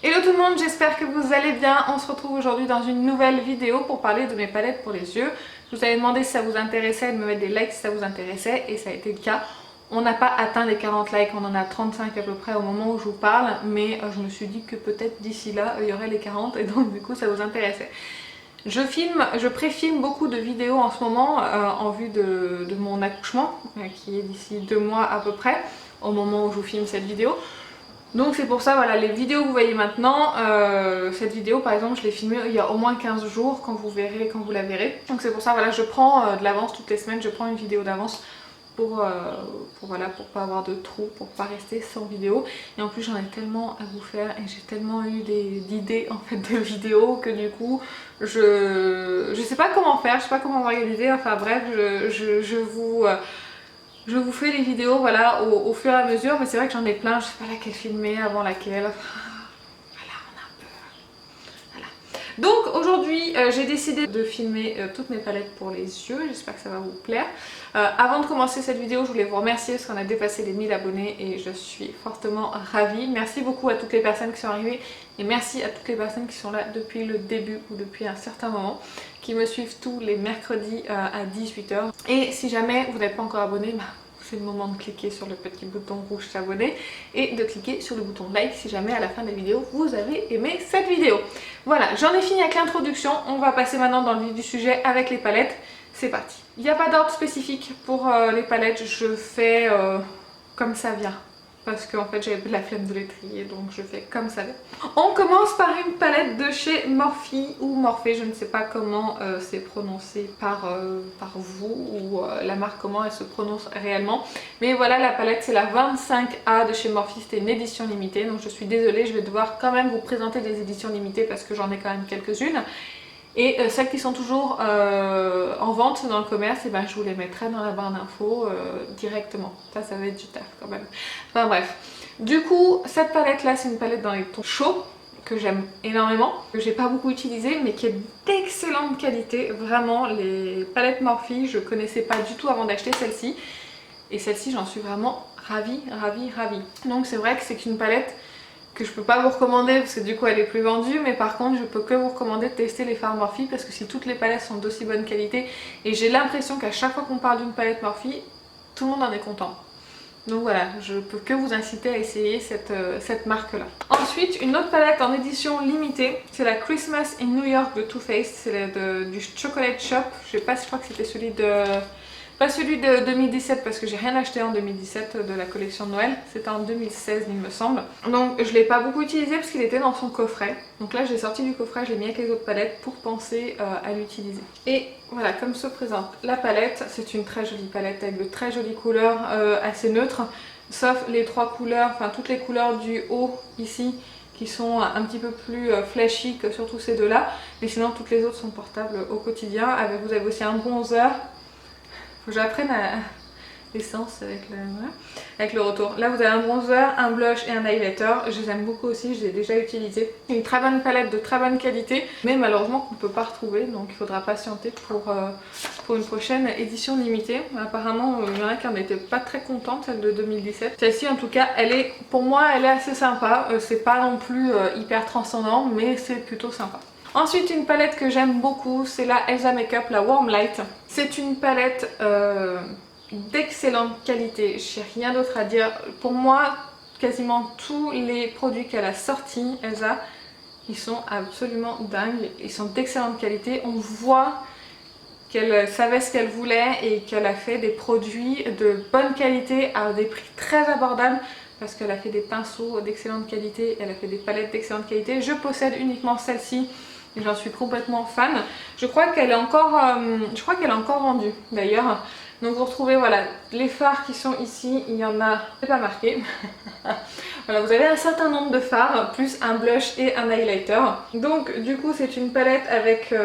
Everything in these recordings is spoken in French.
Hello tout le monde, j'espère que vous allez bien. On se retrouve aujourd'hui dans une nouvelle vidéo pour parler de mes palettes pour les yeux. Je vous avais demandé si ça vous intéressait de me mettre des likes si ça vous intéressait et ça a été le cas. On n'a pas atteint les 40 likes, on en a 35 à peu près au moment où je vous parle, mais je me suis dit que peut-être d'ici là il y aurait les 40 et donc du coup ça vous intéressait. Je préfilme beaucoup de vidéos en ce moment en vue de mon accouchement qui est d'ici 2 mois à peu près au moment où je vous filme cette vidéo. Donc c'est pour ça, voilà, les vidéos que vous voyez maintenant, cette vidéo par exemple je l'ai filmée il y a au moins 15 jours quand vous la verrez. Donc c'est pour ça, voilà, je prends de l'avance toutes les semaines, je prends une vidéo d'avance pour pas avoir de trous, pour pas rester sans vidéo. Et en plus j'en ai tellement à vous faire et j'ai tellement eu d'idées en fait de vidéos que du coup je sais pas comment faire, je sais pas comment m'organiser, enfin bref je vous fais les vidéos voilà, au fur et à mesure, mais c'est vrai que j'en ai plein, je sais pas laquelle filmer, avant laquelle. Voilà, on a un peu... Voilà. Donc aujourd'hui, j'ai décidé de filmer toutes mes palettes pour les yeux, j'espère que ça va vous plaire. Avant de commencer cette vidéo, je voulais vous remercier parce qu'on a dépassé les 1000 abonnés et je suis fortement ravie. Merci beaucoup à toutes les personnes qui sont arrivées et merci à toutes les personnes qui sont là depuis le début ou depuis un certain moment, qui me suivent tous les mercredis à 18 h. Et si jamais vous n'êtes pas encore abonné, c'est le moment de cliquer sur le petit bouton rouge s'abonner et de cliquer sur le bouton like si jamais à la fin de la vidéo vous avez aimé cette vidéo. Voilà, j'en ai fini avec l'introduction, on va passer maintenant dans le vif du sujet avec les palettes. C'est parti. Il n'y a pas d'ordre spécifique pour les palettes, je fais comme ça vient. Parce qu'en fait j'avais la flemme de les trier, donc je fais comme ça vient. On commence par une palette de chez Morphe ou Morphée, je ne sais pas comment c'est prononcé par vous ou la marque comment elle se prononce réellement. Mais voilà, la palette c'est la 25A de chez Morphe, c'était une édition limitée, donc je suis désolée, je vais devoir quand même vous présenter des éditions limitées parce que j'en ai quand même quelques-unes. Et celles qui sont toujours en vente dans le commerce, et ben, je vous les mettrai dans la barre d'infos directement. Ça va être du taf quand même. Enfin bref. Du coup, cette palette là, c'est une palette dans les tons chauds que j'aime énormément, que j'ai pas beaucoup utilisé, mais qui est d'excellente qualité. Vraiment, les palettes Morphe, je connaissais pas du tout avant d'acheter celle-ci. Et celle-ci, j'en suis vraiment ravie. Donc c'est vrai que c'est une palette que je peux pas vous recommander parce que du coup elle est plus vendue, mais par contre je peux que vous recommander de tester les fards Morphe parce que si toutes les palettes sont d'aussi bonne qualité, et j'ai l'impression qu'à chaque fois qu'on parle d'une palette Morphe, tout le monde en est content. Donc voilà, je peux que vous inciter à essayer cette marque là. Ensuite, une autre palette en édition limitée, c'est la Christmas in New York de Too Faced, c'est du Chocolate Shop. Je sais pas si je crois que c'était celui de... Pas celui de 2017 parce que j'ai rien acheté en 2017 de la collection de Noël, c'était en 2016 il me semble. Donc je l'ai pas beaucoup utilisé parce qu'il était dans son coffret. Donc là j'ai sorti du coffret, je l'ai mis avec les autres palettes pour penser à l'utiliser. Et voilà, comme se présente la palette, c'est une très jolie palette avec de très jolies couleurs assez neutres. Sauf les trois couleurs, enfin toutes les couleurs du haut ici qui sont un petit peu plus flashy que surtout ces deux là. Mais sinon toutes les autres sont portables au quotidien. Vous avez aussi un bronzer. Faut que j'apprenne à l'essence avec le retour. Là vous avez un bronzer, un blush et un highlighter. Je les aime beaucoup aussi, je les ai déjà utilisés. Une très bonne palette de très bonne qualité, mais malheureusement qu'on ne peut pas retrouver, donc il faudra patienter pour une prochaine édition limitée. Apparemment il y en a qui en étaient pas très contentes, celle de 2017. Celle-ci en tout cas, pour moi elle est assez sympa. C'est pas non plus hyper transcendant, mais c'est plutôt sympa. Ensuite, une palette que j'aime beaucoup, c'est la Elsa Makeup, la Warm Light. C'est une palette d'excellente qualité, j'ai rien d'autre à dire. Pour moi, quasiment tous les produits qu'elle a sortis, Elsa, ils sont absolument dingues, ils sont d'excellente qualité. On voit qu'elle savait ce qu'elle voulait et qu'elle a fait des produits de bonne qualité à des prix très abordables. Parce qu'elle a fait des pinceaux d'excellente qualité, elle a fait des palettes d'excellente qualité. Je possède uniquement celle-ci. Et j'en suis complètement fan. Je crois qu'elle est encore vendue d'ailleurs. Donc vous retrouvez voilà les fards qui sont ici. Il y en a, c'est pas marqué. Voilà, vous avez un certain nombre de fards, plus un blush et un highlighter. Donc du coup c'est une palette avec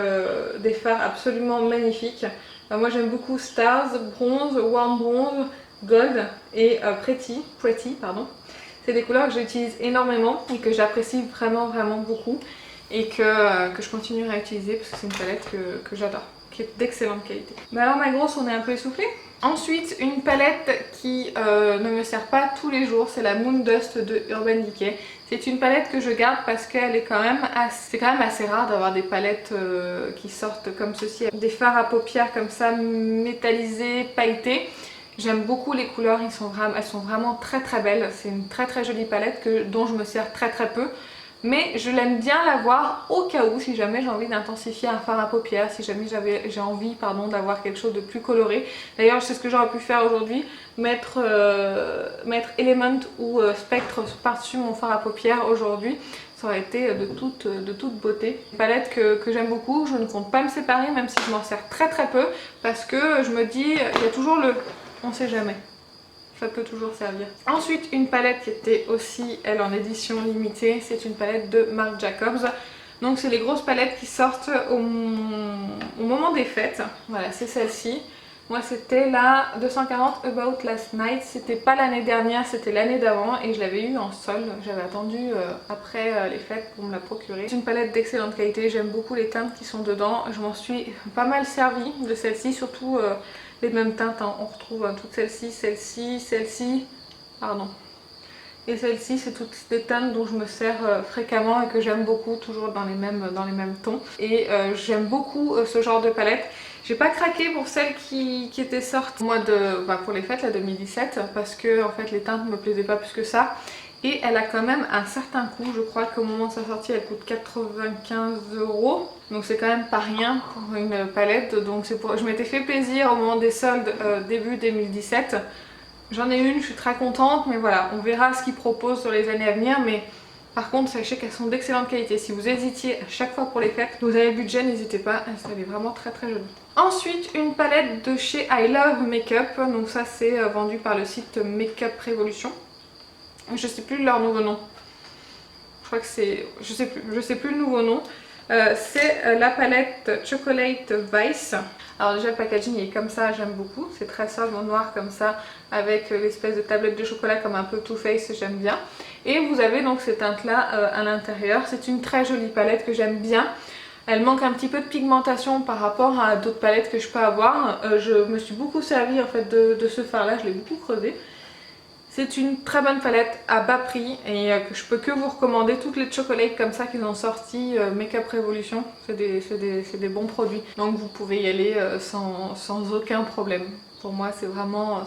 des fards absolument magnifiques. Moi j'aime beaucoup Stars, Bronze, Warm Bronze, Gold et Pretty, pardon. C'est des couleurs que j'utilise énormément et que j'apprécie vraiment beaucoup. Et que je continuerai à utiliser parce que c'est une palette que j'adore, qui est d'excellente qualité. Mais alors ma grosse, on est un peu essoufflé? Ensuite, une palette qui ne me sert pas tous les jours, c'est la Moon Dust de Urban Decay. C'est une palette que je garde parce qu'elle est quand même assez rare d'avoir des palettes qui sortent comme ceci. Des fards à paupières comme ça, métallisés, pailletés. J'aime beaucoup les couleurs, elles sont vraiment très très belles. C'est une très très jolie palette dont je me sers très très peu. Mais je l'aime bien l'avoir au cas où, si jamais j'ai envie d'intensifier un fard à paupières, si jamais j'ai envie d'avoir quelque chose de plus coloré. D'ailleurs, c'est ce que j'aurais pu faire aujourd'hui, mettre Element ou Spectre par-dessus mon fard à paupières aujourd'hui. Ça aurait été de toute beauté. Une palette que j'aime beaucoup, je ne compte pas me séparer, même si je m'en sers très très peu, parce que je me dis, il y a toujours on sait jamais. Ça peut toujours servir. Ensuite, une palette qui était aussi, elle, en édition limitée. C'est une palette de Marc Jacobs. Donc c'est les grosses palettes qui sortent au moment des fêtes. Voilà, c'est celle-ci. Moi c'était la 240 About Last Night. C'était pas l'année dernière, c'était l'année d'avant. Et je l'avais eu en solde. J'avais attendu après les fêtes pour me la procurer. C'est une palette d'excellente qualité. J'aime beaucoup les teintes qui sont dedans. Je m'en suis pas mal servie de celle-ci, surtout... les mêmes teintes, hein. On retrouve toutes celles-ci, celle-ci, pardon. Et celle-ci, c'est toutes des teintes dont je me sers fréquemment et que j'aime beaucoup, toujours dans les mêmes tons. Et j'aime beaucoup ce genre de palette. J'ai pas craqué pour celle qui était sortie pour les fêtes, la 2017, parce que en fait les teintes me plaisaient pas plus que ça. Et elle a quand même un certain coût, je crois qu'au moment de sa sortie elle coûte 95 €. Donc c'est quand même pas rien pour une palette. Donc je m'étais fait plaisir au moment des soldes début 2017. J'en ai une, je suis très contente, mais voilà, on verra ce qu'ils proposent sur les années à venir. Mais par contre, sachez qu'elles sont d'excellente qualité. Si vous hésitiez à chaque fois pour les fêtes, vous avez le budget, n'hésitez pas, elle est vraiment très très jolie. Ensuite, une palette de chez I Love Makeup. Donc ça c'est vendu par le site Makeup Revolution. Je sais plus leur nouveau nom. Je crois que c'est... Je sais plus le nouveau nom. C'est la palette Chocolate Vice. Alors déjà le packaging est comme ça, j'aime beaucoup. C'est très sobre en noir comme ça, avec l'espèce de tablette de chocolat comme un peu Too Faced, j'aime bien. Et vous avez donc ces teintes là à l'intérieur. C'est une très jolie palette que j'aime bien. Elle manque un petit peu de pigmentation par rapport à d'autres palettes que je peux avoir. Je me suis beaucoup servie en fait de ce fard là, je l'ai beaucoup creusé. C'est une très bonne palette à bas prix et que je peux que vous recommander. Toutes les chocolates comme ça qu'ils ont sorti, Makeup Revolution, c'est des bons produits. Donc vous pouvez y aller sans aucun problème. Pour moi c'est vraiment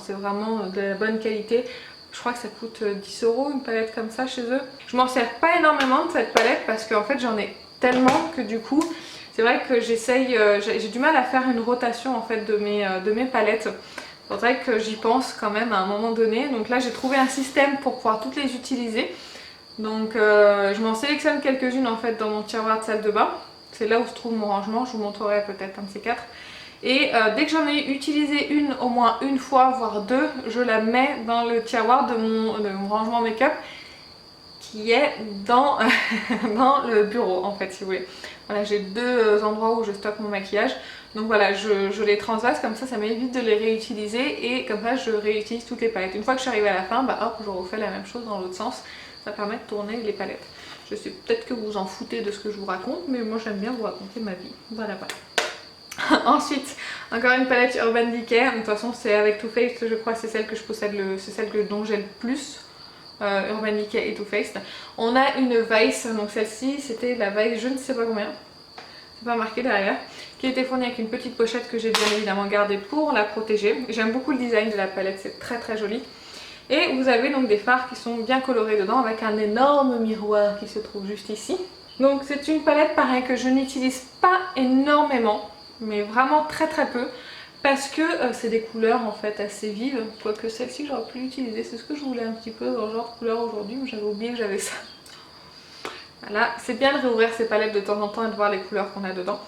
de la bonne qualité. Je crois que ça coûte 10 € une palette comme ça chez eux. Je m'en sers pas énormément de cette palette parce qu'en fait j'en ai tellement que du coup c'est vrai que j'ai du mal à faire une rotation en fait de mes palettes. Il faudrait que j'y pense quand même à un moment donné. Donc là j'ai trouvé un système pour pouvoir toutes les utiliser. Donc je m'en sélectionne quelques-unes en fait dans mon tiroir de salle de bain. C'est là où se trouve mon rangement, je vous montrerai peut-être un de ces quatre. Et dès que j'en ai utilisé une au moins une fois, voire deux, je la mets dans le tiroir de mon rangement make-up qui est dans, dans le bureau en fait si vous voulez. Voilà, j'ai deux endroits où je stocke mon maquillage. Donc voilà, je les transvase comme ça m'évite de les réutiliser et comme ça je réutilise toutes les palettes. Une fois que je suis arrivée à la fin, bah hop, je refais la même chose dans l'autre sens. Ça permet de tourner les palettes. Je sais peut-être que vous en foutez de ce que je vous raconte, mais moi j'aime bien vous raconter ma vie. Voilà, voilà. Ensuite, encore une palette Urban Decay. De toute façon, c'est avec Too Faced, je crois, c'est celle que je possède, c'est celle dont j'ai le plus. Urban Decay et Too Faced. On a une Vice, donc celle-ci c'était la Vice je ne sais pas combien, c'est pas marqué derrière, qui était fournie avec une petite pochette que j'ai bien évidemment gardée pour la protéger. J'aime beaucoup le design de la palette, c'est très très joli. Et vous avez donc des fards qui sont bien colorés dedans avec un énorme miroir qui se trouve juste ici. Donc c'est une palette pareil que je n'utilise pas énormément, mais vraiment très très peu. Parce que c'est des couleurs en fait assez vives, quoique celle-ci j'aurais pu l'utiliser, c'est ce que je voulais un petit peu dans le genre de couleur aujourd'hui, mais j'avais oublié que j'avais ça. Voilà, c'est bien de réouvrir ces palettes de temps en temps et de voir les couleurs qu'on a dedans.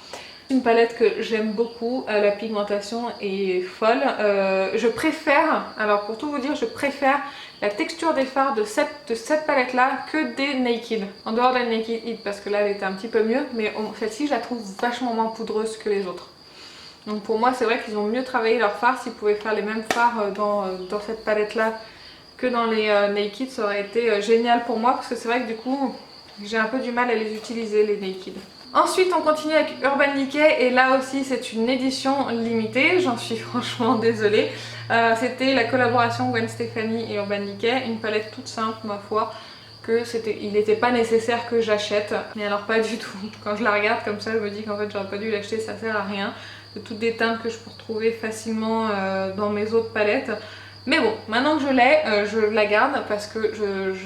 Une palette que j'aime beaucoup, la pigmentation est folle. Je préfère, alors pour tout vous dire, je préfère la texture des fards de cette palette là que des Naked. En dehors de la Naked Heat parce que là elle était un petit peu mieux, mais celle-ci je la trouve vachement moins poudreuse que les autres. Donc pour moi c'est vrai qu'ils ont mieux travaillé leurs fards. S'ils pouvaient faire les mêmes fards dans cette palette là que dans les Naked, ça aurait été génial pour moi parce que c'est vrai que du coup j'ai un peu du mal à les utiliser les Naked. Ensuite on continue avec Urban Decay et là aussi c'est une édition limitée, j'en suis franchement désolée. C'était la collaboration Gwen Stefani et Urban Decay, une palette toute simple ma foi, il n'était pas nécessaire que j'achète. Mais alors pas du tout, quand je la regarde comme ça je me dis qu'en fait j'aurais pas dû l'acheter, ça sert à rien. De toutes des teintes que je peux retrouver facilement dans mes autres palettes. Mais bon, maintenant que je l'ai, je la garde parce que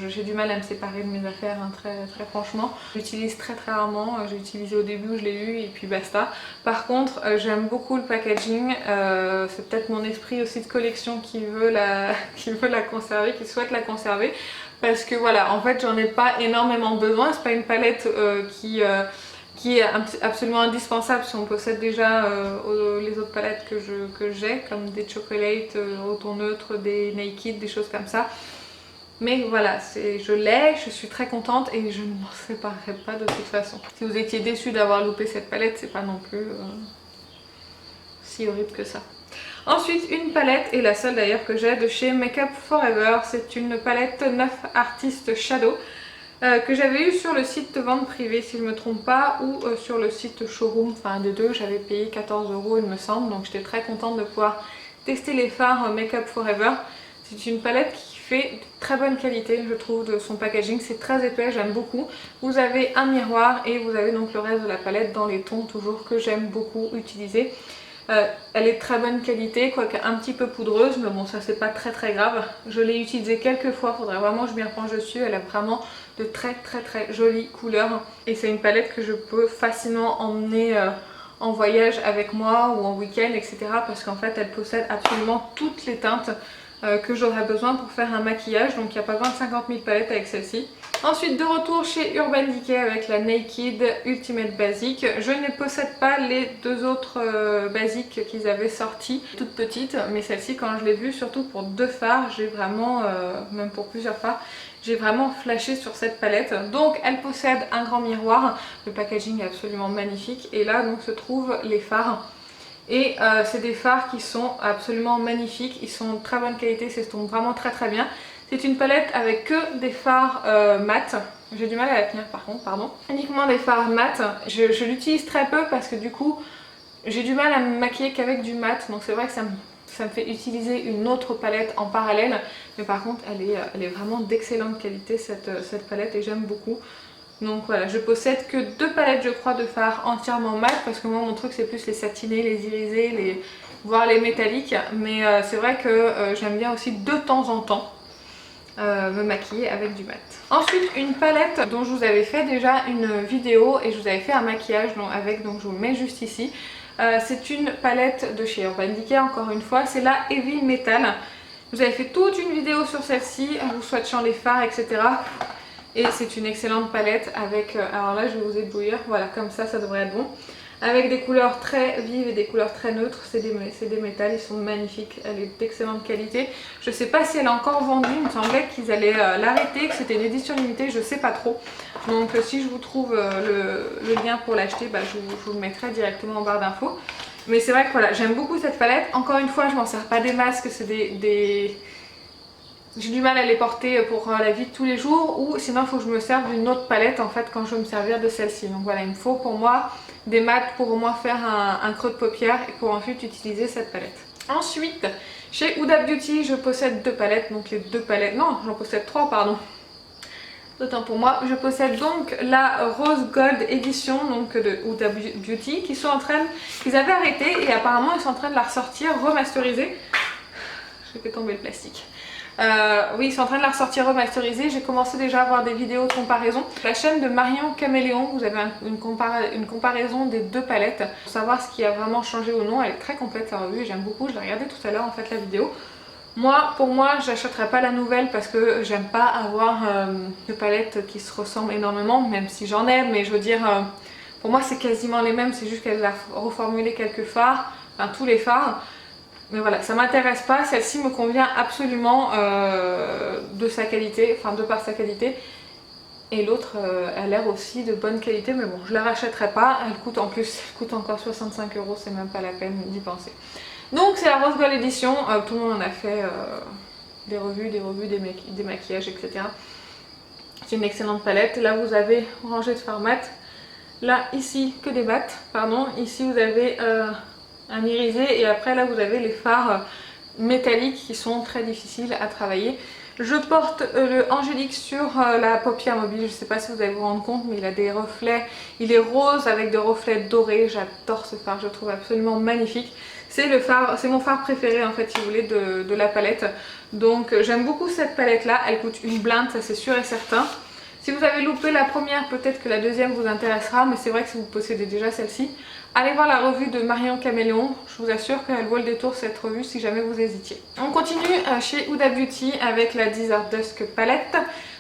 j'ai du mal à me séparer de mes affaires, hein, très franchement. J'utilise très rarement, j'ai utilisé au début, je l'ai eu et puis basta. Par contre, j'aime beaucoup le packaging, c'est peut-être mon esprit aussi de collection qui veut la conserver, qui souhaite la conserver. Parce que voilà, en fait j'en ai pas énormément besoin, c'est pas une palette qui est absolument indispensable si on possède déjà les autres palettes que j'ai, comme des Chocolate au ton neutre, des Naked, des choses comme ça. Mais voilà, je l'ai, je suis très contente et je ne m'en séparerai pas de toute façon. Si vous étiez déçus d'avoir loupé cette palette, c'est pas non plus si horrible que ça. Ensuite, une palette, et la seule d'ailleurs que j'ai, de chez Makeup Forever. C'est une palette 9 Artist Shadow. Que j'avais eu sur le site de vente privée si je ne me trompe pas, ou sur le site showroom, enfin des deux. J'avais payé 14 € il me semble, donc j'étais très contente de pouvoir tester les fards Makeup Forever. C'est une palette qui fait de très bonne qualité je trouve de son packaging, c'est très épais, j'aime beaucoup. Vous avez un miroir et vous avez donc le reste de la palette dans les tons toujours que j'aime beaucoup utiliser. Elle est de très bonne qualité, quoique un petit peu poudreuse, mais bon ça c'est pas très grave. Je l'ai utilisée quelques fois, faudrait vraiment que je m'y repenche dessus. Elle a vraiment de très jolies couleurs et c'est une palette que je peux facilement emmener en voyage avec moi ou en week-end, etc. Parce qu'en fait elle possède absolument toutes les teintes que j'aurais besoin pour faire un maquillage, donc il n'y a pas besoin de 50 000 palettes avec celle-ci. Ensuite de retour chez Urban Decay avec la Naked Ultimate Basic. Je ne possède pas les deux autres basiques qu'ils avaient sorties, toutes petites, mais celle-ci quand je l'ai vue, surtout pour deux fards, j'ai vraiment, même pour plusieurs fards, j'ai vraiment flashé sur cette palette. Donc elle possède un grand miroir, le packaging est absolument magnifique et là donc se trouvent les fards. Et c'est des fards qui sont absolument magnifiques, ils sont de très bonne qualité, s'estompent vraiment très bien. C'est une palette avec que des fards mat. J'ai du mal à la tenir par contre, pardon. Uniquement des fards mat. Je l'utilise très peu parce que du coup j'ai du mal à me maquiller qu'avec du mat. Donc c'est vrai que ça me fait utiliser une autre palette en parallèle. Mais par contre elle est vraiment d'excellente qualité cette palette et j'aime beaucoup. Donc voilà, je possède que deux palettes je crois de fards entièrement mat parce que moi mon truc c'est plus les satinés, les irisés, voire les métalliques. Mais c'est vrai que j'aime bien aussi de temps en temps me maquiller avec du mat. Ensuite une palette dont je vous avais fait déjà une vidéo et je vous avais fait un maquillage avec, donc je vous le mets juste ici. C'est une palette de chez Urban Decay encore une fois, c'est la Heavy Metal. Je vous avais fait toute une vidéo sur celle-ci en vous swatchant les fards etc. Et c'est une excellente palette avec, alors là je vais vous éblouir, voilà comme ça devrait être bon. Avec des couleurs très vives et des couleurs très neutres, c'est des métals, ils sont magnifiques, elle est d'excellente qualité. Je sais pas si elle est encore vendue, il me semblait qu'ils allaient l'arrêter, que c'était une édition limitée, je sais pas trop. Donc si je vous trouve le lien pour l'acheter, bah, je vous le mettrai directement en barre d'infos. Mais c'est vrai que voilà, j'aime beaucoup cette palette. Encore une fois, je m'en sers pas des masques, c'est j'ai du mal à les porter pour la vie de tous les jours, ou sinon il faut que je me serve d'une autre palette en fait quand je veux me servir de celle-ci. Donc voilà, il me faut pour moi des mats pour au moins faire un creux de paupière et pour ensuite utiliser cette palette. Ensuite, chez Huda Beauty, je possède deux palettes, donc les deux palettes, non j'en possède trois pardon. Autant pour moi, je possède donc la Rose Gold Edition donc de Huda Beauty qu'ils avaient arrêté et apparemment ils sont en train de la ressortir remasterisée. J'ai fait tomber le plastique. Oui, ils sont en train de la ressortir remasterisée. J'ai commencé déjà à voir des vidéos de comparaison. La chaîne de Marion Caméléon, vous avez une comparaison des deux palettes pour savoir ce qui a vraiment changé ou non. Elle est très complète sa revue, j'aime beaucoup. Je l'ai regardé tout à l'heure en fait la vidéo. Pour moi, j'achèterai pas la nouvelle parce que j'aime pas avoir de palettes qui se ressemblent énormément, même si j'en ai, mais je veux dire, pour moi c'est quasiment les mêmes, c'est juste qu'elle a reformulé quelques fards, enfin tous les fards. Mais voilà, ça m'intéresse pas, celle-ci me convient absolument de sa qualité, enfin de par sa qualité. Et l'autre a l'air aussi de bonne qualité, mais bon, je la rachèterai pas. Elle coûte en plus, elle coûte encore 65 €, c'est même pas la peine d'y penser. Donc c'est la Rose Gold Edition, tout le monde en a fait des revues, des maquillages, etc. C'est une excellente palette. Là vous avez rangée de fards mat. Là, ici, que des mattes, pardon. Ici, vous avez un irisé et après, là, vous avez les fards métalliques qui sont très difficiles à travailler. Je porte le Angélique sur la paupière mobile. Je ne sais pas si vous allez vous rendre compte, mais il a des reflets. Il est rose avec des reflets dorés. J'adore ce fard, je le trouve absolument magnifique. C'est mon fard préféré en fait, si vous voulez, de la palette. Donc j'aime beaucoup cette palette là. Elle coûte une blinde, ça c'est sûr et certain. Si vous avez loupé la première, peut-être que la deuxième vous intéressera, mais c'est vrai que si vous possédez déjà celle-ci, allez voir la revue de Marion Caméléon. Je vous assure qu'elle vaut le détour cette revue si jamais vous hésitiez. On continue chez Huda Beauty avec la Desert Dusk palette.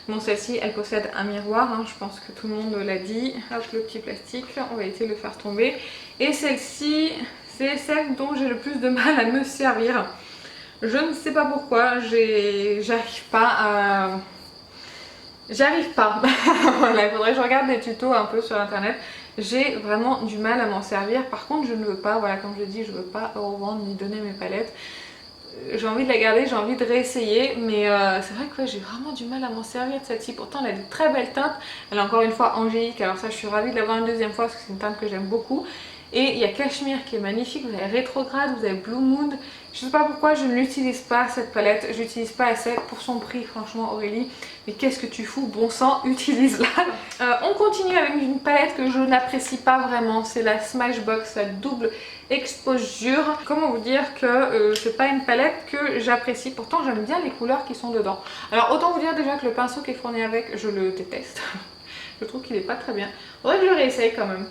Bon, celle-ci, elle possède un miroir, hein, je pense que tout le monde l'a dit. Hop, le petit plastique, on va essayer de le faire tomber. Et celle-ci, c'est celle dont j'ai le plus de mal à me servir. Je ne sais pas pourquoi, j'arrive pas à... J'arrive pas. Voilà, il faudrait que je regarde des tutos un peu sur internet. J'ai vraiment du mal à m'en servir. Par contre, je ne veux pas, voilà, comme je dis, je ne veux pas revendre ni donner mes palettes. J'ai envie de la garder, j'ai envie de réessayer, mais c'est vrai que ouais, j'ai vraiment du mal à m'en servir de celle-ci. Pourtant, elle a de très belles teintes. Elle est encore une fois angélique, alors ça, je suis ravie de l'avoir une deuxième fois parce que c'est une teinte que j'aime beaucoup. Et il y a Cachemire qui est magnifique, vous avez Rétrograde, vous avez Blue Moon. Je ne sais pas pourquoi je ne l'utilise pas cette palette, je l'utilise pas assez pour son prix franchement Aurélie. Mais qu'est-ce que tu fous, bon sang, utilise-la. On continue avec une palette que je n'apprécie pas vraiment, c'est la Smashbox, la double exposure. Comment vous dire que c'est pas une palette que j'apprécie, pourtant j'aime bien les couleurs qui sont dedans. Alors autant vous dire déjà que le pinceau qui est fourni avec, je le déteste. Je trouve qu'il est pas très bien, faudrait que je le réessaye quand même.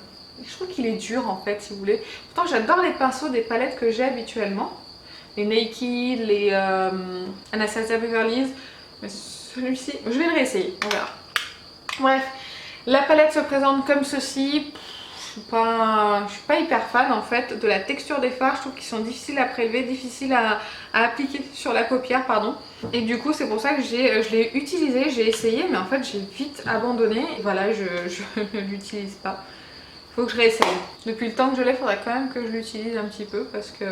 Je trouve qu'il est dur en fait si vous voulez. Pourtant j'adore les pinceaux des palettes que j'ai habituellement. Les Naked, les Anastasia Beverly Hills. Mais celui-ci, je vais le réessayer, on verra. Bref, la palette se présente comme ceci. Je suis pas hyper fan en fait de la texture des fards. Je trouve qu'ils sont difficiles à prélever, difficiles à appliquer sur la paupière, pardon. Et du coup c'est pour ça que je l'ai utilisé, j'ai essayé, mais en fait j'ai vite abandonné. Et voilà, je ne l'utilise pas. Faut que je réessaye. Depuis le temps que je l'ai, il faudrait quand même que je l'utilise un petit peu parce que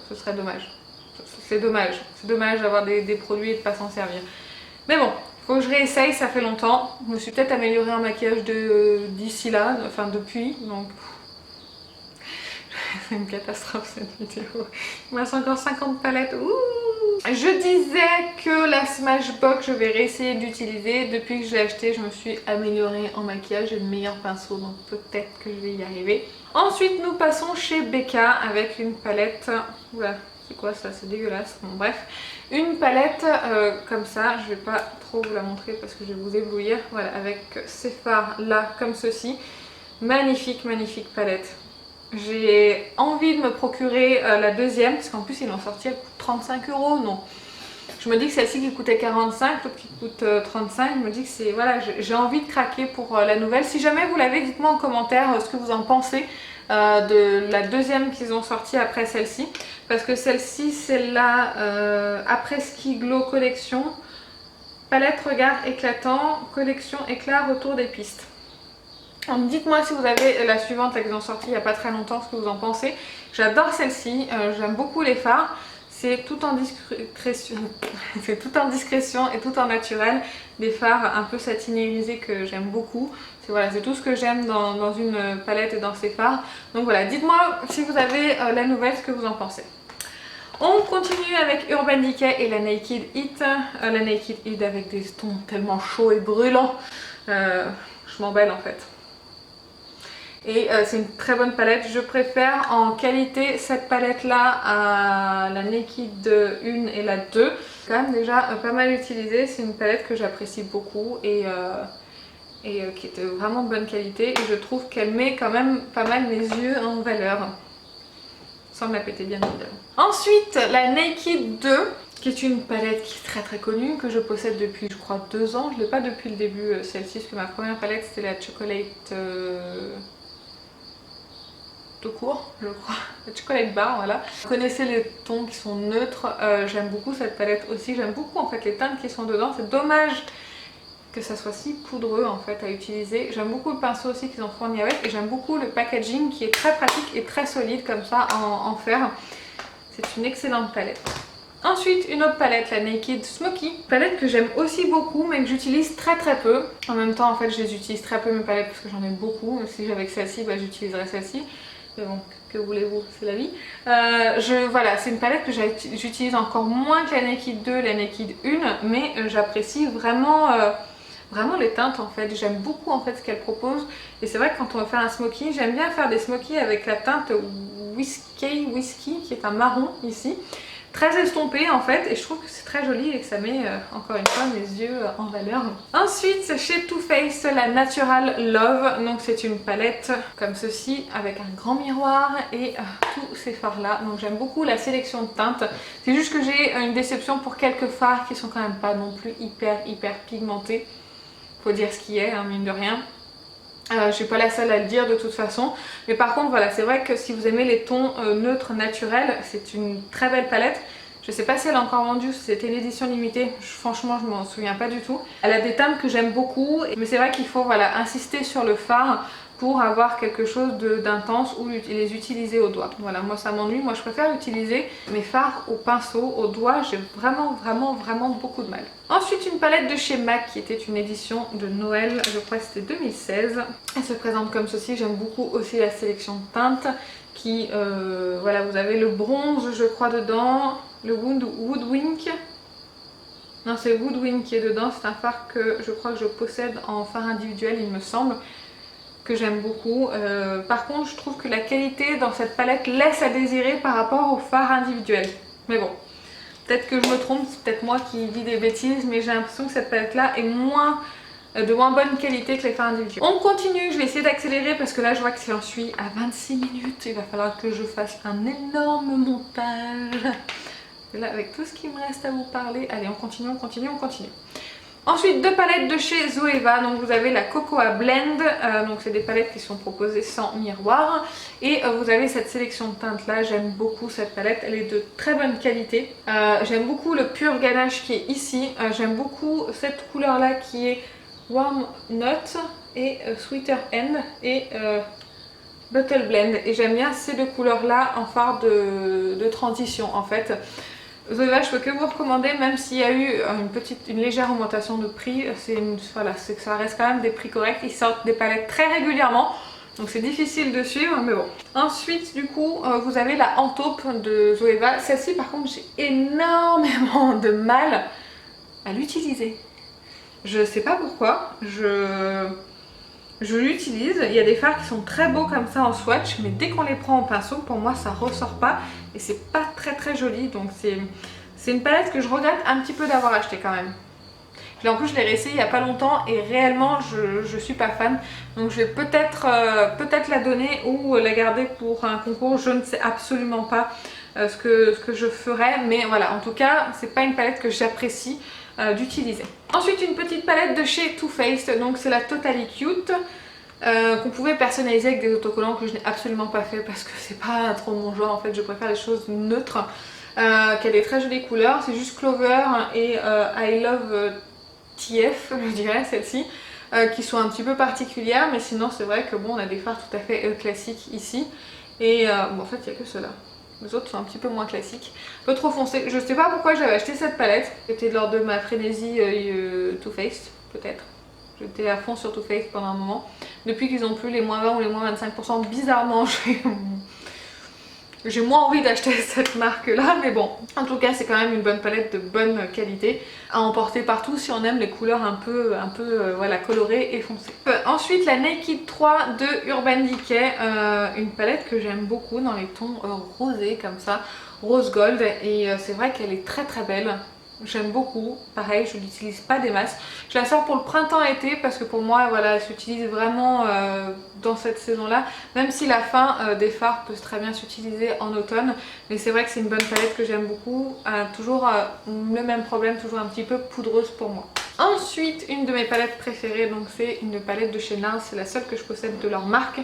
ce serait dommage. C'est dommage. C'est dommage d'avoir des produits et de pas s'en servir. Mais bon, faut que je réessaye, ça fait longtemps. Je me suis peut-être améliorée en maquillage d'ici là, enfin depuis. Donc c'est une catastrophe cette vidéo. Il me reste encore 50 palettes. Ouh, je disais que la Smashbox, je vais réessayer d'utiliser. Depuis que je l'ai acheté, je me suis améliorée en maquillage. J'ai de meilleurs pinceaux, donc peut-être que je vais y arriver. Ensuite, nous passons chez Becca avec une palette. Oula, c'est quoi ça? C'est dégueulasse. Bon, bref, une palette comme ça. Je vais pas trop vous la montrer parce que je vais vous éblouir. Voilà, avec ces fards là, comme ceci. Magnifique, magnifique palette. J'ai envie de me procurer la deuxième parce qu'en plus ils l'ont sorti, elle coûte 35 €. Non, je me dis que celle-ci qui coûtait 45, l'autre qui coûte 35, je me dis que c'est, voilà, j'ai envie de craquer pour la nouvelle. Si jamais vous l'avez, dites-moi en commentaire ce que vous en pensez de la deuxième qu'ils ont sorti après celle-ci, parce que celle-ci c'est la Après Ski Glow collection, palette regard éclatant, collection éclat retour des pistes. Dites-moi si vous avez la suivante qu'ils ont sorti il n'y a pas très longtemps, ce que vous en pensez. J'adore celle-ci, j'aime beaucoup les fards. C'est tout en discrétion, c'est tout en discrétion et tout en naturel. Des fards un peu satinés usés que j'aime beaucoup. Voilà, c'est tout ce que j'aime dans une palette et dans ces fards. Donc voilà, dites-moi si vous avez la nouvelle, ce que vous en pensez. On continue avec Urban Decay et la Naked Heat. La Naked Heat avec des tons tellement chauds et brûlants. Je m'embelle en fait. Et c'est une très bonne palette. Je préfère en qualité cette palette là à la Naked 1 et la 2. Quand même déjà pas mal utilisée. C'est une palette que j'apprécie beaucoup et qui était vraiment de bonne qualité. Et je trouve qu'elle met quand même pas mal mes yeux en valeur. Sans me la péter bien évidemment. Ensuite la Naked 2. Qui est une palette qui est très connue, que je possède depuis je crois 2 ans. Je ne l'ai pas depuis le début celle-ci, parce que ma première palette c'était la Chocolate tout court, je crois, la Chocolate Bar, voilà. Vous connaissez les tons qui sont neutres, j'aime beaucoup cette palette aussi, j'aime beaucoup en fait les teintes qui sont dedans. C'est dommage que ça soit si poudreux en fait à utiliser. J'aime beaucoup le pinceau aussi qu'ils ont fourni avec, et j'aime beaucoup le packaging qui est très pratique et très solide comme ça en fer. C'est une excellente palette. Ensuite, une autre palette, la Naked Smoky. Palette que j'aime aussi beaucoup mais que j'utilise très peu. En même temps, en fait, je les utilise très peu mes palettes parce que j'en ai beaucoup. Si j'avais que celle-ci, bah, j'utiliserais celle-ci. Mais bon, que voulez-vous, c'est la vie. Voilà, c'est une palette que j'utilise encore moins que la Naked 2, la Naked 1. Mais j'apprécie vraiment... Vraiment les teintes en fait, j'aime beaucoup en fait ce qu'elle propose. Et c'est vrai que quand on va faire un smoky, j'aime bien faire des smokies avec la teinte Whisky qui est un marron ici. Très estompé en fait, et je trouve que c'est très joli et que ça met encore une fois mes yeux en valeur. Ensuite chez Too Faced, la Natural Love, donc c'est une palette comme ceci avec un grand miroir et tous ces fards là. Donc j'aime beaucoup la sélection de teintes, c'est juste que j'ai une déception pour quelques fards qui sont quand même pas non plus hyper pigmentés. Faut dire ce qui est, hein, mine de rien. Je suis pas la seule à le dire de toute façon, mais par contre voilà, c'est vrai que si vous aimez les tons neutres naturels, c'est une très belle palette. Je sais pas si elle est encore vendue, c'était une édition limitée, franchement je m'en souviens pas du tout. Elle a des teintes que j'aime beaucoup, mais c'est vrai qu'il faut voilà, insister sur le fard pour avoir quelque chose d'intense ou les utiliser au doigt. Voilà, moi ça m'ennuie, moi je préfère utiliser mes fards au pinceau, au doigt, j'ai vraiment beaucoup de mal. Ensuite une palette de chez MAC qui était une édition de Noël, je crois que c'était 2016. Elle se présente comme ceci, j'aime beaucoup aussi la sélection de teintes qui, voilà, vous avez le bronze je crois dedans, le Woodwink. Non, c'est Woodwink qui est dedans, c'est un fard que je crois que je possède en fard individuel il me semble, que j'aime beaucoup. Par contre je trouve que la qualité dans cette palette laisse à désirer par rapport au fard individuel. Mais bon, peut-être que je me trompe, c'est peut-être moi qui dis des bêtises, mais j'ai l'impression que cette palette là est de moins bonne qualité que les fards individuels. On continue, je vais essayer d'accélérer parce que là je vois que j'en suis à 26 minutes. Il va falloir que je fasse un énorme montage. Et là avec tout ce qui me reste à vous parler, allez on continue. Ensuite deux palettes de chez Zoeva, donc vous avez la Cocoa Blend, donc c'est des palettes qui sont proposées sans miroir. Et vous avez cette sélection de teintes là, j'aime beaucoup cette palette, elle est de très bonne qualité. J'aime beaucoup le pur ganache qui est ici, j'aime beaucoup cette couleur là qui est Warm Nut et Sweeter End et Bottle Blend. Et j'aime bien ces deux couleurs là en fard de transition en fait. Zoeva, je peux que vous recommander, même s'il y a eu une légère augmentation de prix, voilà, c'est que ça reste quand même des prix corrects. Ils sortent des palettes très régulièrement, donc c'est difficile de suivre, mais bon. Ensuite, du coup, vous avez la Antaupe de Zoeva. Celle-ci, par contre, j'ai énormément de mal à l'utiliser. Je sais pas pourquoi, je l'utilise, il y a des fards qui sont très beaux comme ça en swatch, mais dès qu'on les prend en pinceau, pour moi ça ressort pas et c'est pas très joli. Donc c'est une palette que je regrette un petit peu d'avoir acheté quand même. En plus je l'ai réessayé il y a pas longtemps et réellement je suis pas fan. Donc je vais peut-être la donner ou la garder pour un concours, je ne sais absolument pas ce que je ferai. Mais voilà, en tout cas c'est pas une palette que j'apprécie d'utiliser. Ensuite une petite palette de chez Too Faced, donc c'est la Totally Cute qu'on pouvait personnaliser avec des autocollants que je n'ai absolument pas fait parce que c'est pas trop mon genre en fait, je préfère les choses neutres, qui a des très jolies couleurs, c'est juste Clover et I Love TF je dirais celle-ci, qui sont un petit peu particulières, mais sinon c'est vrai que bon on a des fards tout à fait classiques ici et bon en fait il n'y a que ceux-là. Les autres sont un petit peu moins classiques, un peu trop foncés. Je sais pas pourquoi j'avais acheté cette palette. C'était lors de ma frénésie Too Faced, peut-être. J'étais à fond sur Too Faced pendant un moment. Depuis qu'ils ont plus les moins 20 ou les moins 25%, bizarrement, j'ai moins envie d'acheter cette marque là, mais bon. En tout cas, c'est quand même une bonne palette de bonne qualité à emporter partout si on aime les couleurs un peu voilà, colorées et foncées. Ensuite, la Naked 3 de Urban Decay, une palette que j'aime beaucoup dans les tons rosés comme ça, rose gold, et c'est vrai qu'elle est très belle. J'aime beaucoup, pareil je l'utilise pas des masses. Je la sors pour le printemps-été parce que pour moi voilà, elle s'utilise vraiment dans cette saison là. Même si la fin des fards peut très bien s'utiliser en automne. Mais c'est vrai que c'est une bonne palette que j'aime beaucoup. Toujours le même problème, toujours un petit peu poudreuse pour moi. Ensuite une de mes palettes préférées, donc c'est une palette de chez NARS, c'est la seule que je possède de leur marque.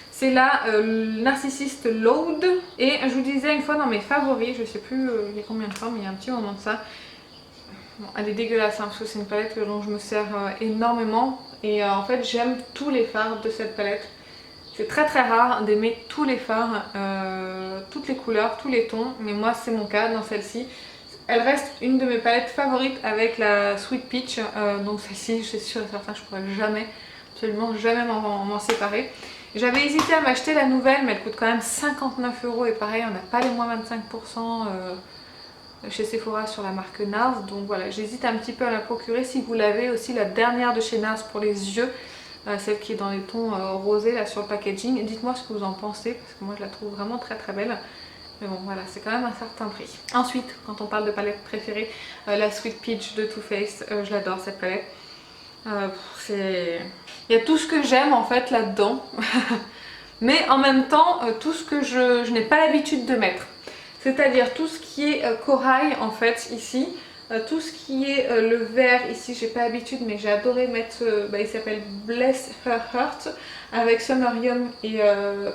C'est la Narcissist Load. Et je vous disais une fois dans mes favoris, je sais plus il y a combien de fois mais il y a un petit moment de ça. Bon, elle est dégueulasse hein, parce que c'est une palette dont je me sers énormément et en fait j'aime tous les fards de cette palette. C'est très rare d'aimer tous les fards, toutes les couleurs, tous les tons, mais moi c'est mon cas dans celle-ci. Elle reste une de mes palettes favorites avec la Sweet Peach. Donc celle-ci, je suis sûre et certain, je pourrais jamais, absolument jamais m'en séparer. J'avais hésité à m'acheter la nouvelle, mais elle coûte quand même 59 € et pareil, on n'a pas les moins 25% chez Sephora sur la marque NARS. Donc voilà, j'hésite un petit peu à la procurer. Si vous l'avez aussi, la dernière de chez NARS pour les yeux, celle qui est dans les tons rosés là sur le packaging. Dites-moi ce que vous en pensez parce que moi je la trouve vraiment très très belle. Mais bon voilà, c'est quand même un certain prix. Ensuite, quand on parle de palette préférée, la Sweet Peach de Too Faced, je l'adore cette palette. Il y a tout ce que j'aime en fait là-dedans. Mais en même temps, tout ce que je n'ai pas l'habitude de mettre. C'est-à-dire tout ce qui est corail en fait ici. Tout ce qui est le vert ici, j'ai pas l'habitude, mais j'ai adoré mettre, il s'appelle Bless Her Heart avec Summerium et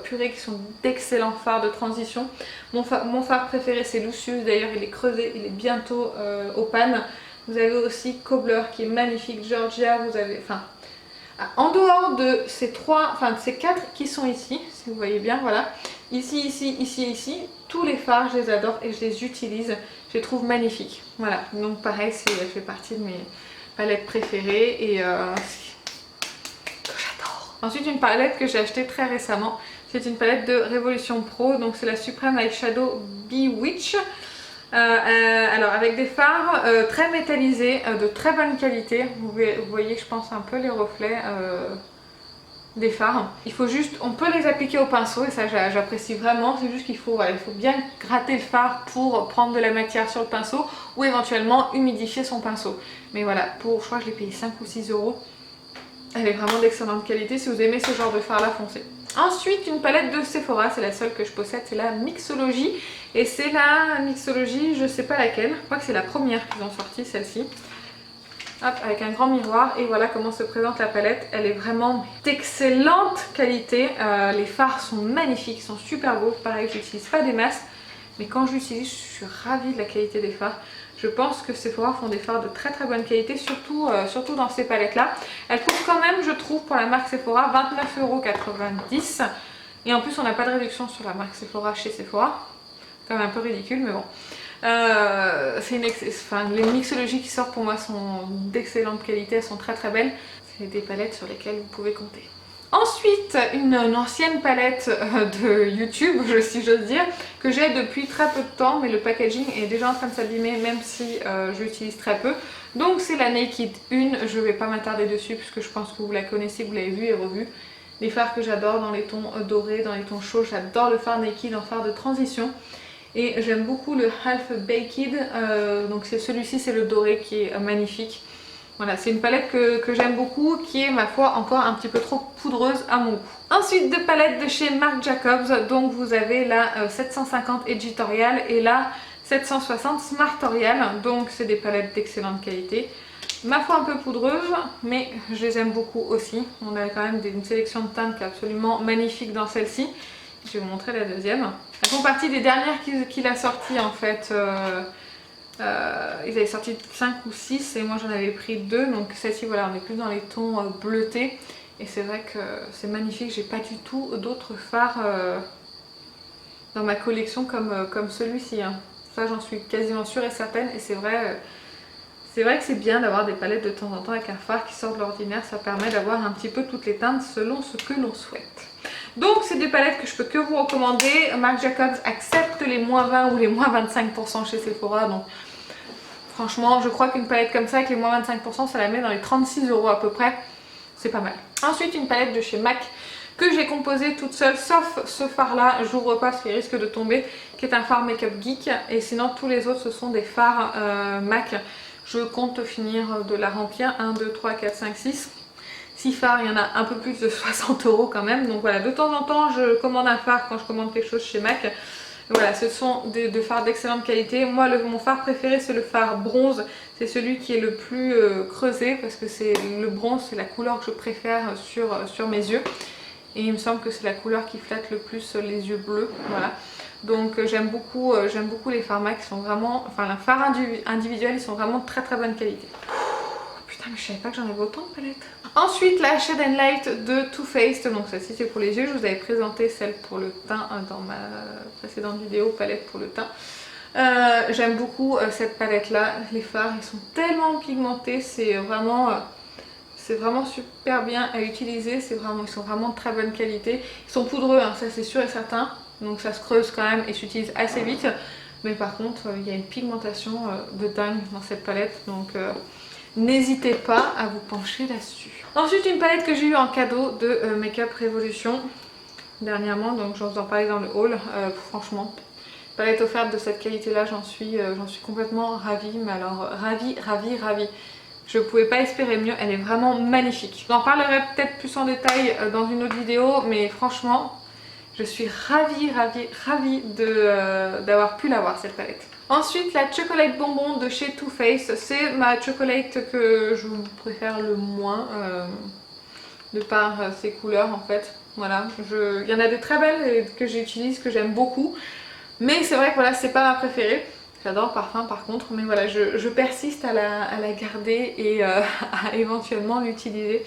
Purée qui sont d'excellents fards de transition. Mon fard préféré c'est Lucius, d'ailleurs il est creusé, il est bientôt au pan. Vous avez aussi Cobbler qui est magnifique, Georgia, vous avez, en dehors de ces ces quatre qui sont ici, si vous voyez bien, voilà, ici, tous les fards je les adore et je les utilise, je les trouve magnifiques. Voilà, donc pareil, elle fait partie de mes palettes préférées et que j'adore. Ensuite, une palette que j'ai achetée très récemment, c'est une palette de Révolution Pro, donc c'est la Supreme Eyeshadow Bewitch. Alors avec des fards très métallisés, de très bonne qualité. Vous voyez, je pense, un peu les reflets des fards. Il faut juste, on peut les appliquer au pinceau et ça j'apprécie vraiment. C'est juste qu'il faut, voilà, il faut bien gratter le fard pour prendre de la matière sur le pinceau ou éventuellement humidifier son pinceau. Mais voilà, je crois que je l'ai payé 5 ou 6 €. Elle est vraiment d'excellente qualité. Si vous aimez ce genre de fard là, foncez. Ensuite, une palette de Sephora, c'est la seule que je possède, c'est la Mixology. Et c'est la Mixology, je sais pas laquelle, je crois que c'est la première qu'ils ont sortie, celle-ci. Hop, avec un grand miroir, et voilà comment se présente la palette. Elle est vraiment d'excellente qualité, les fards sont magnifiques, ils sont super beaux. Pareil, je n'utilise pas des masses, mais quand je l'utilise, je suis ravie de la qualité des fards. Je pense que Sephora font des fards de très très bonne qualité, surtout dans ces palettes là. Elles coûtent quand même, je trouve, pour la marque Sephora 29,90 €. Et en plus on n'a pas de réduction sur la marque Sephora chez Sephora. C'est quand même un peu ridicule, mais bon. Les mixologies qui sortent pour moi sont d'excellente qualité, elles sont très très belles. C'est des palettes sur lesquelles vous pouvez compter. Ensuite, une ancienne palette de YouTube, si j'ose dire, que j'ai depuis très peu de temps, mais le packaging est déjà en train de s'abîmer, même si je l'utilise très peu. Donc c'est la Naked 1, je ne vais pas m'attarder dessus, puisque je pense que vous la connaissez, vous l'avez vue et revue. Les fards que j'adore dans les tons dorés, dans les tons chauds, j'adore le fard Naked en fard de transition. Et j'aime beaucoup le Half Baked, donc c'est celui-ci, c'est le doré qui est magnifique. Voilà, c'est une palette que j'aime beaucoup, qui est, ma foi, encore un petit peu trop poudreuse à mon goût. Ensuite, deux palettes de chez Marc Jacobs. Donc vous avez la 750 Editorial et la 760 Smartorial. Donc c'est des palettes d'excellente qualité. Ma foi un peu poudreuse, mais je les aime beaucoup aussi. On a quand même une sélection de teintes qui est absolument magnifique dans celle-ci. Je vais vous montrer la deuxième. Elles font partie des dernières qu'il a sorties en fait. Ils avaient sorti 5 ou 6 et moi j'en avais pris 2, donc celle-ci voilà, on est plus dans les tons bleutés et c'est vrai que c'est magnifique. J'ai pas du tout d'autres fards dans ma collection comme celui-ci, hein. Ça j'en suis quasiment sûre et certaine, et c'est vrai que c'est bien d'avoir des palettes de temps en temps avec un fard qui sort de l'ordinaire. Ça permet d'avoir un petit peu toutes les teintes selon ce que l'on souhaite. Donc c'est des palettes que je peux que vous recommander. Marc Jacobs accepte les moins 20 ou les moins 25% chez Sephora, donc franchement je crois qu'une palette comme ça avec les moins 25% ça la met dans les 36 € à peu près. C'est pas mal. Ensuite une palette de chez MAC que j'ai composée toute seule, sauf ce fard là, j'ouvre pas parce qu'il risque de tomber, qui est un fard Make-up Geek, et sinon tous les autres ce sont des fards MAC. Je compte finir de la remplir, 1, 2, 3, 4, 5, 6 fards, il y en a un peu plus de 60 € quand même. Donc voilà, de temps en temps je commande un fard quand je commande quelque chose chez MAC. Voilà, ce sont des fards d'excellente qualité. Moi mon fard préféré c'est le fard bronze, c'est celui qui est le plus creusé, parce que le bronze c'est la couleur que je préfère sur mes yeux. Et il me semble que c'est la couleur qui flatte le plus les yeux bleus, voilà. Donc j'aime beaucoup les fards MAC, qui sont vraiment, enfin les fards individuels, ils sont vraiment de très très bonne qualité. Putain, mais je savais pas que j'en avais autant de palettes. Ensuite la Shade and Light de Too Faced, donc celle-ci c'est pour les yeux. Je vous avais présenté celle pour le teint dans ma précédente vidéo, palette pour le teint. J'aime beaucoup cette palette là, les fards ils sont tellement pigmentés, c'est vraiment super bien à utiliser, ils sont vraiment de très bonne qualité. Ils sont poudreux, hein, ça c'est sûr et certain, donc ça se creuse quand même et s'utilise assez vite. Mais par contre, il y a une pigmentation de dingue dans cette palette, donc n'hésitez pas à vous pencher là-dessus. Ensuite, une palette que j'ai eue en cadeau de Make Up Revolution dernièrement, donc j'en vous en parlais dans le haul. Franchement, palette offerte de cette qualité-là, j'en suis complètement ravie, mais alors ravie. Je ne pouvais pas espérer mieux, elle est vraiment magnifique. J'en parlerai peut-être plus en détail dans une autre vidéo, mais franchement, je suis ravie d'avoir pu l'avoir cette palette. Ensuite, la Chocolate Bonbon de chez Too Faced, c'est ma chocolate que je préfère le moins, de par ses couleurs en fait. Voilà, il y en a des très belles que j'utilise, que j'aime beaucoup, mais c'est vrai que voilà, c'est pas ma préférée. J'adore le parfum par contre, mais voilà, je persiste à la garder et à éventuellement l'utiliser.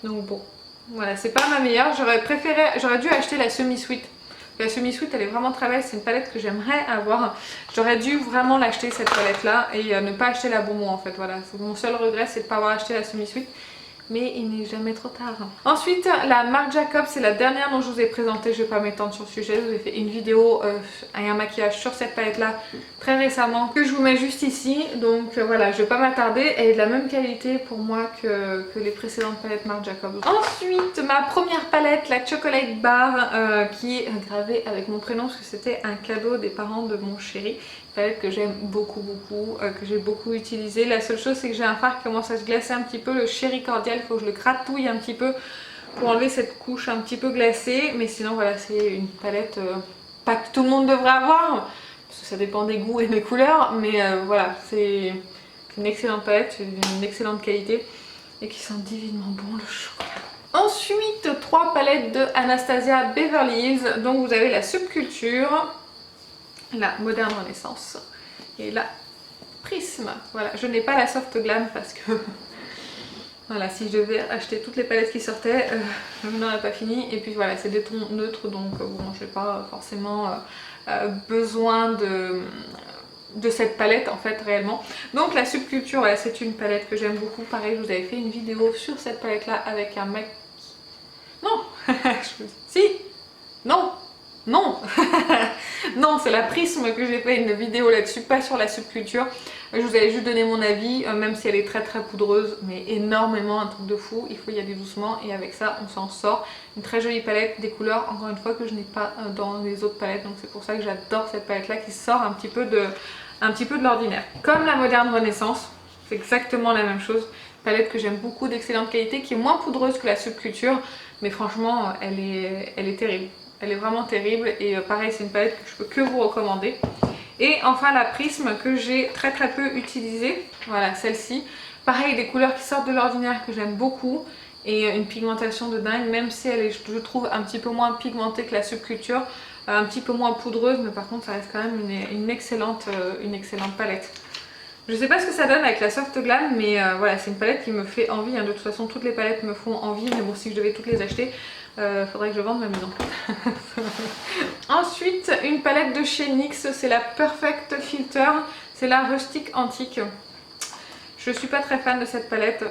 Donc bon, voilà, c'est pas ma meilleure. J'aurais dû acheter la semi-sweet. La semi-sweet elle est vraiment très belle, c'est une palette que j'aimerais avoir. J'aurais dû vraiment l'acheter cette palette là et ne pas acheter la bonbon en fait. Voilà, mon seul regret c'est de ne pas avoir acheté la semi-sweet. Mais il n'est jamais trop tard. Ensuite, la Marc Jacobs, c'est la dernière dont je vous ai présenté. Je ne vais pas m'étendre sur le sujet. Je vous ai fait une vidéo et un maquillage sur cette palette là très récemment que je vous mets juste ici. Donc voilà, je ne vais pas m'attarder. Elle est de la même qualité pour moi que les précédentes palettes Marc Jacobs. Ensuite, ma première palette, la Chocolate Bar, qui est gravée avec mon prénom parce que c'était un cadeau des parents de mon chéri. Palette que j'aime beaucoup, que j'ai beaucoup utilisée. La seule chose c'est que j'ai un fard qui commence à se glacer un petit peu, le Chéri Cordial, il faut que je le gratouille un petit peu pour enlever cette couche un petit peu glacée. Mais sinon voilà, c'est une palette pas que tout le monde devrait avoir, parce que ça dépend des goûts et des couleurs, mais voilà, c'est une excellente palette, d'une excellente qualité et qui sent divinement bon le chocolat. Ensuite, 3 palettes de Anastasia Beverly Hills, donc vous avez la Subculture, la Moderne Renaissance et la Prisme. Voilà, je n'ai pas la Soft Glam parce que voilà, si je devais acheter toutes les palettes qui sortaient, je n'aurais pas fini. Et puis voilà, c'est des tons neutres, donc bon, je n'ai pas forcément besoin de cette palette en fait réellement. Donc la Subculture, voilà, c'est une palette que j'aime beaucoup. Pareil, je vous avais fait une vidéo sur cette palette là avec un mec. Non, si, non. Non non, c'est la Prisme que j'ai fait une vidéo là-dessus, pas sur la Subculture. Je vous avais juste donné mon avis, même si elle est très poudreuse, mais énormément, un truc de fou. Il faut y aller doucement et avec ça on s'en sort. Une très jolie palette, des couleurs encore une fois que je n'ai pas dans les autres palettes, donc c'est pour ça que j'adore cette palette là qui sort un petit peu de l'ordinaire. Comme la Moderne Renaissance, c'est exactement la même chose. Palette que j'aime beaucoup, d'excellente qualité, qui est moins poudreuse que la Subculture, mais franchement elle est terrible. Elle est vraiment terrible et pareil, c'est une palette que je peux que vous recommander. Et enfin la Prisme que j'ai très peu utilisée, voilà celle-ci. Pareil, des couleurs qui sortent de l'ordinaire que j'aime beaucoup et une pigmentation de dingue, même si elle est, je trouve, un petit peu moins pigmentée que la Subculture, un petit peu moins poudreuse, mais par contre ça reste quand même une excellente palette. Je sais pas ce que ça donne avec la Soft Glam, mais voilà, c'est une palette qui me fait envie, hein. De toute façon toutes les palettes me font envie, mais bon, si je devais toutes les acheter, faudrait que je vende ma maison. Ensuite, une palette de chez NYX, c'est la Perfect Filter, c'est la Rustique Antique. Je suis pas très fan de cette palette.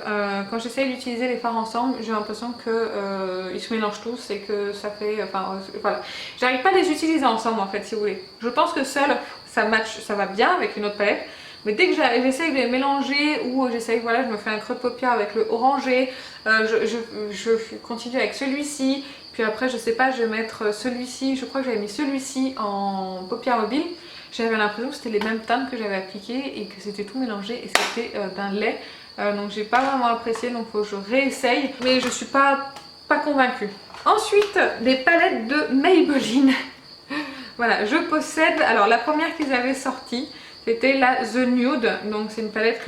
Quand j'essaye d'utiliser les fards ensemble, j'ai l'impression qu'ils se mélangent tous et que ça fait... Enfin, voilà. J'arrive pas à les utiliser ensemble en fait, si vous voulez. Je pense que seul ça match, ça va bien avec une autre palette. Mais dès que j'essaye de les mélanger ou j'essaye, voilà, je me fais un creux de paupière avec le orangé, je continue avec celui-ci, puis après je sais pas, je vais mettre celui-ci, je crois que j'avais mis celui-ci en paupière mobile. J'avais l'impression que c'était les mêmes teintes que j'avais appliquées et que c'était tout mélangé et c'était d'un lait. Donc j'ai pas vraiment apprécié, donc faut que je réessaye, mais je suis pas convaincue. Ensuite, des palettes de Maybelline. Voilà, je possède, alors la première qu'ils avaient sortie, c'était la The Nude, donc c'est une palette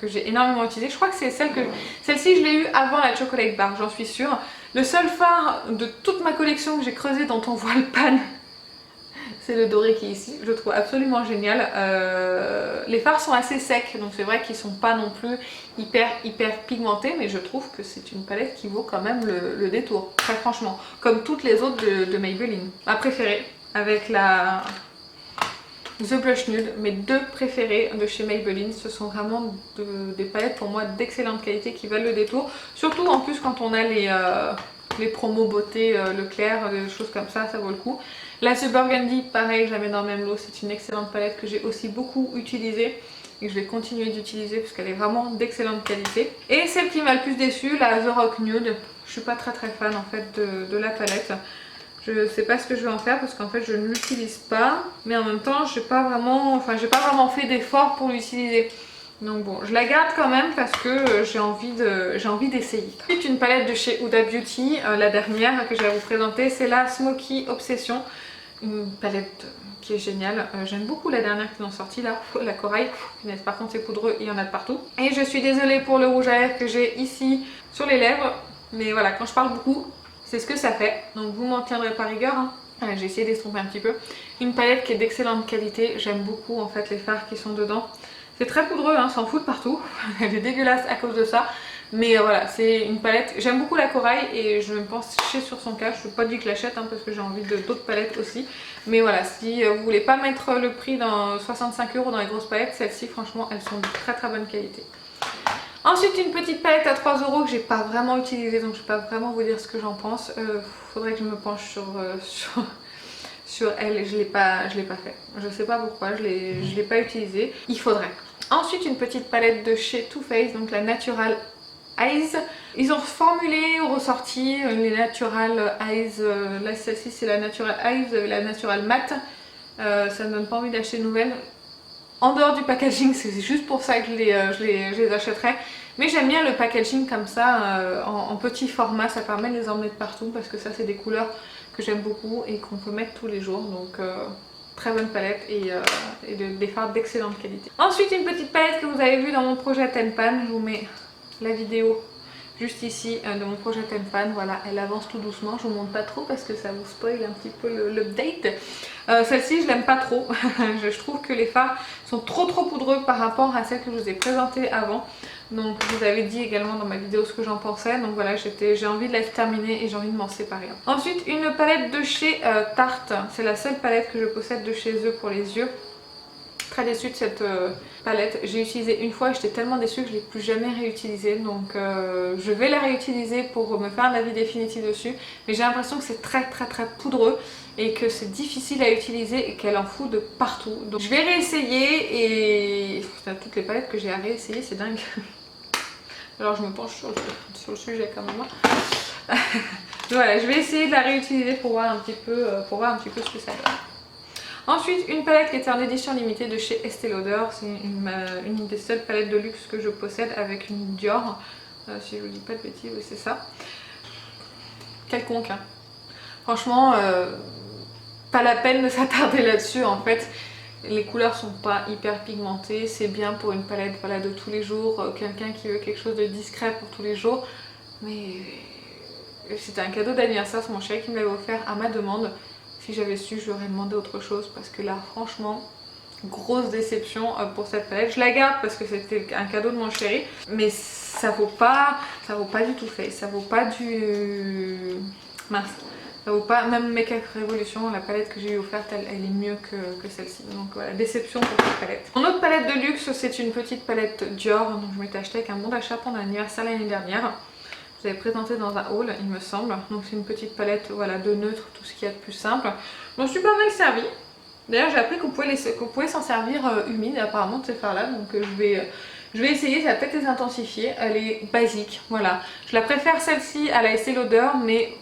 que j'ai énormément utilisée. Je crois que c'est celle-ci je l'ai eue avant la Chocolate Bar, j'en suis sûre. Le seul fard de toute ma collection que j'ai creusé dont on voit le pan, c'est le doré qui est ici. Je le trouve absolument génial. Les fards sont assez secs, donc c'est vrai qu'ils sont pas non plus hyper pigmentés, mais je trouve que c'est une palette qui vaut quand même le détour, très franchement. Comme toutes les autres de Maybelline. Ma préférée, avec la The Blush Nude, mes deux préférés de chez Maybelline. Ce sont vraiment des palettes pour moi d'excellente qualité qui valent le détour. Surtout en plus quand on a les promos beauté Leclerc, des choses comme ça, ça vaut le coup. La The Burgundy, pareil, je la mets dans le même lot. C'est une excellente palette que j'ai aussi beaucoup utilisée et que je vais continuer d'utiliser parce qu'elle est vraiment d'excellente qualité. Et celle qui m'a le plus déçue, la The Rock Nude. Je suis pas très fan en fait de la palette. Je sais pas ce que je vais en faire parce qu'en fait je ne l'utilise pas, mais en même temps j'ai pas vraiment fait d'effort pour l'utiliser. Donc bon, je la garde quand même parce que j'ai envie d'essayer. Ensuite une palette de chez Huda Beauty, la dernière que je vais vous présenter, c'est la Smoky Obsession. Une palette qui est géniale. J'aime beaucoup la dernière qu'ils ont sortie là, la corail. Par contre c'est poudreux, il y en a de partout. Et je suis désolée pour le rouge à lèvres que j'ai ici sur les lèvres, mais voilà, quand je parle beaucoup, c'est ce que ça fait, donc vous m'en tiendrez par rigueur. Hein. J'ai essayé d'estomper un petit peu. Une palette qui est d'excellente qualité, j'aime beaucoup en fait les fards qui sont dedans. C'est très poudreux, hein, s'en fout de partout. Elle est dégueulasse à cause de ça. Mais voilà, c'est une palette, j'aime beaucoup la corail et je vais me pencher sur son cas. Je ne suis pas dit que je l'achète hein, parce que j'ai envie d'autres palettes aussi. Mais voilà, si vous voulez pas mettre le prix dans 65 € dans les grosses palettes, celles-ci franchement elles sont de très bonne qualité. Ensuite une petite palette à 3 € que j'ai pas vraiment utilisée, donc je peux pas vraiment vous dire ce que j'en pense. Faudrait que je me penche sur elle et je l'ai pas fait. Je sais pas pourquoi, je l'ai pas utilisée. Il faudrait. Ensuite une petite palette de chez Too Faced, donc la Natural Eyes. Ils ont formulé ou ressorti les Natural Eyes. Là celle-ci c'est la Natural Eyes, vous avez la Natural Matte. Ça me donne pas envie d'acheter une nouvelle. En dehors du packaging, c'est juste pour ça que je les achèterai. Mais j'aime bien le packaging comme ça, en petit format, ça permet de les emmener de partout parce que ça c'est des couleurs que j'aime beaucoup et qu'on peut mettre tous les jours. Donc très bonne palette et des fards d'excellente qualité. Ensuite une petite palette que vous avez vue dans mon projet Tenpan, je vous mets la vidéo juste ici de mon projet Tenpan. Voilà, elle avance tout doucement, je vous montre pas trop parce que ça vous spoil un petit peu l'update. Celle-ci je l'aime pas trop, je trouve que les fards sont trop poudreux par rapport à celles que je vous ai présentées avant. Donc je vous avais dit également dans ma vidéo ce que j'en pensais, donc voilà j'ai envie de la terminer et j'ai envie de m'en séparer. Ensuite une palette de chez Tarte, c'est la seule palette que je possède de chez eux pour les yeux. Très déçue de cette palette, j'ai utilisé une fois et j'étais tellement déçue que je ne l'ai plus jamais réutilisée, donc je vais la réutiliser pour me faire un avis définitif dessus, mais j'ai l'impression que c'est très poudreux et que c'est difficile à utiliser et qu'elle en fout de partout. Donc je vais réessayer et toutes les palettes que j'ai à réessayer, c'est dingue. Alors je me penche sur le sujet quand même. Voilà, je vais essayer de la réutiliser pour voir un petit peu ce que ça donne. Ensuite, une palette qui était en édition limitée de chez Estée Lauder. C'est une des seules palettes de luxe que je possède avec une Dior. Si je vous dis pas de bêtises, oui c'est ça. Quelconque. Hein. Franchement, pas la peine de s'attarder là-dessus en fait. Les couleurs sont pas hyper pigmentées. C'est bien pour une palette voilà, de tous les jours. Quelqu'un qui veut quelque chose de discret pour tous les jours. Mais c'était un cadeau d'anniversaire, c'est mon chéri qui me l'avait offert à ma demande. Si j'avais su, je lui aurais demandé autre chose parce que là, franchement, grosse déception pour cette palette. Je la garde parce que c'était un cadeau de mon chéri, mais ça vaut pas du Too Faced, ça vaut pas du... mince, ça vaut pas, même Make Up Revolution, la palette que j'ai eu offerte, elle est mieux que celle-ci. Donc voilà, déception pour cette palette. Mon autre palette de luxe, c'est une petite palette Dior, donc je m'étais acheté avec un bon d'achat pendant l'anniversaire l'année dernière. Je vous avais présenté dans un haul, il me semble. Donc c'est une petite palette voilà, de neutre, tout ce qu'il y a de plus simple. Je m'en suis pas mal servie. D'ailleurs j'ai appris qu'on pouvait s'en servir humide apparemment de ces fards là. Donc je vais essayer, ça va peut-être les intensifier. Elle est basique, voilà. Je la préfère celle-ci à la Estée Lauder, mais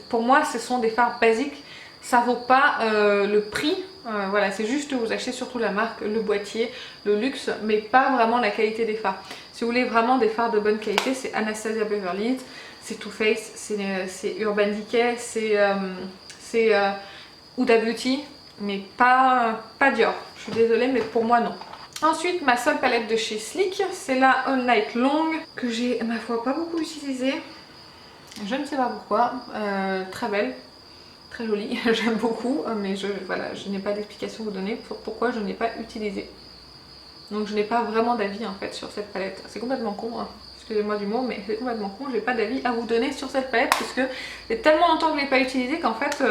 pour moi ce sont des fards basiques. Ça vaut pas le prix. Voilà, c'est juste vous achetez surtout la marque, le boîtier, le luxe, mais pas vraiment la qualité des fards. Si vous voulez vraiment des fards de bonne qualité, c'est Anastasia Beverly Hills, c'est Too Faced, c'est Urban Decay, c'est Huda Beauty, mais pas Dior. Je suis désolée, mais pour moi non. Ensuite, ma seule palette de chez Sleek, c'est la All Night Long, que j'ai, ma foi, pas beaucoup utilisée. Je ne sais pas pourquoi, très belle. Très jolie, j'aime beaucoup, mais voilà, je n'ai pas d'explication à vous donner pour pourquoi je n'ai pas utilisé. Donc je n'ai pas vraiment d'avis en fait sur cette palette. C'est complètement con, hein. Excusez-moi du mot, mais c'est complètement con. J'ai pas d'avis à vous donner sur cette palette puisque c'est tellement longtemps que je ne l'ai pas utilisée qu'en fait,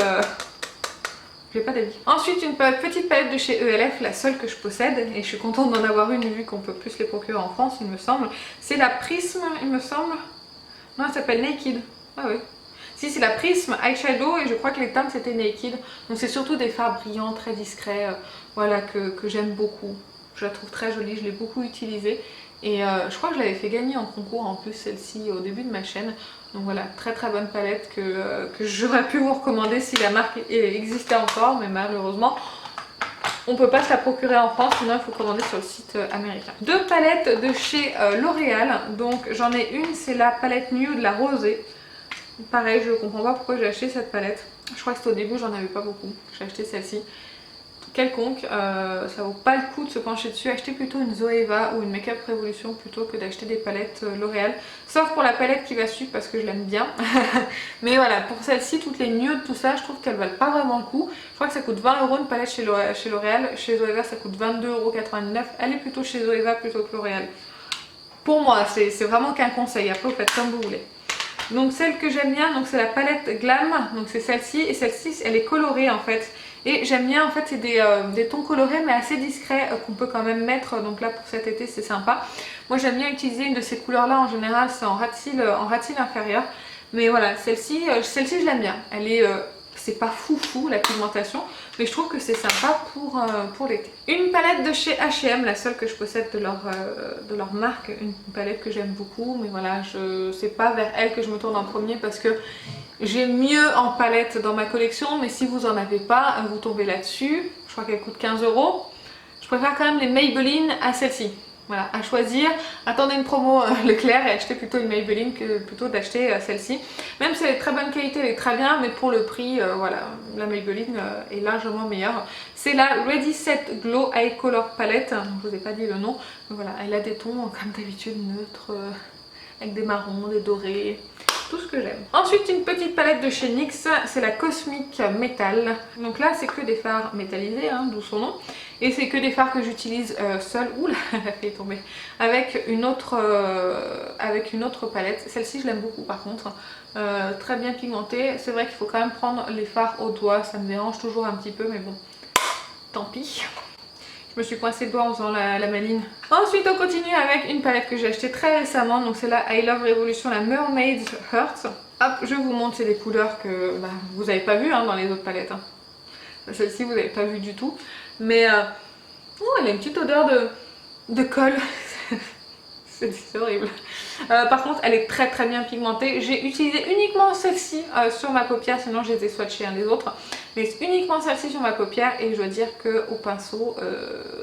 J'ai pas d'avis. Ensuite, une petite palette de chez ELF, la seule que je possède, et je suis contente d'en avoir une vu qu'on peut plus les procurer en France, il me semble. C'est la Prism, il me semble. Non, elle s'appelle Naked. Ah oui. Si, c'est la Prism Eyeshadow et je crois que les teintes c'était Naked. Donc c'est surtout des fards brillants, très discrets, voilà, que j'aime beaucoup. Je la trouve très jolie, je l'ai beaucoup utilisée. Et je crois que je l'avais fait gagner en concours en plus celle-ci au début de ma chaîne. Donc voilà, très très bonne palette que j'aurais pu vous recommander si la marque existait encore, mais malheureusement on peut pas se la procurer en France, sinon il faut commander sur le site américain. Deux palettes de chez L'Oréal, donc j'en ai une, c'est la palette Nude, la rosée. Pareil, je comprends pas pourquoi j'ai acheté cette palette. Je crois que c'était au début, j'en avais pas beaucoup. J'ai acheté celle-ci. Quelconque, ça vaut pas le coup de se pencher dessus. Achetez plutôt une Zoeva ou une Make Up Revolution plutôt que d'acheter des palettes L'Oréal. Sauf pour la palette qui va suivre parce que je l'aime bien. Mais voilà, pour celle-ci, toutes les nudes, tout ça, je trouve qu'elles valent pas vraiment le coup. Je crois que ça coûte 20 € une palette chez L'Oréal. Chez Zoeva, ça coûte 22,99 €. Elle est plutôt chez Zoeva plutôt que L'Oréal. Pour moi, c'est vraiment qu'un conseil. Après, vous faites comme vous voulez. Donc celle que j'aime bien, donc c'est la palette Glam, donc c'est celle-ci, et celle-ci elle est colorée en fait. Et j'aime bien, en fait c'est des tons colorés mais assez discrets qu'on peut quand même mettre, donc là pour cet été c'est sympa. Moi j'aime bien utiliser une de ces couleurs là, en général c'est en rat cils inférieur. Mais voilà, celle-ci je l'aime bien, elle est... c'est pas foufou la pigmentation, mais je trouve que c'est sympa pour l'été. Une palette de chez H&M, la seule que je possède de leur marque, une palette que j'aime beaucoup, mais voilà, c'est pas vers elle que je me tourne en premier parce que j'ai mieux en palette dans ma collection, mais si vous en avez pas, vous tombez là-dessus. Je crois qu'elle coûte 15 €. Je préfère quand même les Maybelline à celle-ci. Voilà, à choisir, attendez une promo Leclerc et achetez plutôt une Maybelline que plutôt d'acheter celle-ci. Même si elle est de très bonne qualité, elle est très bien, mais pour le prix, voilà, la Maybelline est largement meilleure. C'est la Ready Set Glow Eye Color Palette, je vous ai pas dit le nom, mais voilà, elle a des tons comme d'habitude neutres, avec des marrons, des dorés, tout ce que j'aime. Ensuite, une petite palette de chez NYX, c'est la Cosmic Metal. Donc là, c'est que des fards métallisés, hein, d'où son nom. Et c'est que des fards que j'utilise seule, oula, la fée est tombée, avec une autre palette. Celle-ci, je l'aime beaucoup par contre, très bien pigmentée. C'est vrai qu'il faut quand même prendre les fards au doigt, ça me dérange toujours un petit peu, mais bon, tant pis. Je me suis coincé le doigt en faisant la maline. Ensuite, on continue avec une palette que j'ai achetée très récemment. Donc c'est la I Love Revolution, la Mermaid's Heart. Hop, je vous montre, c'est des couleurs que vous n'avez pas vues hein, dans les autres palettes. Hein. Celle-ci, vous n'avez pas vu du tout. Mais oh, elle a une petite odeur de colle. C'est horrible. Par contre, elle est très très bien pigmentée. J'ai utilisé uniquement celle-ci sur ma paupière, sinon je les ai swatchées un des autres. Mais uniquement celle-ci sur ma paupière et je dois dire qu'au pinceau,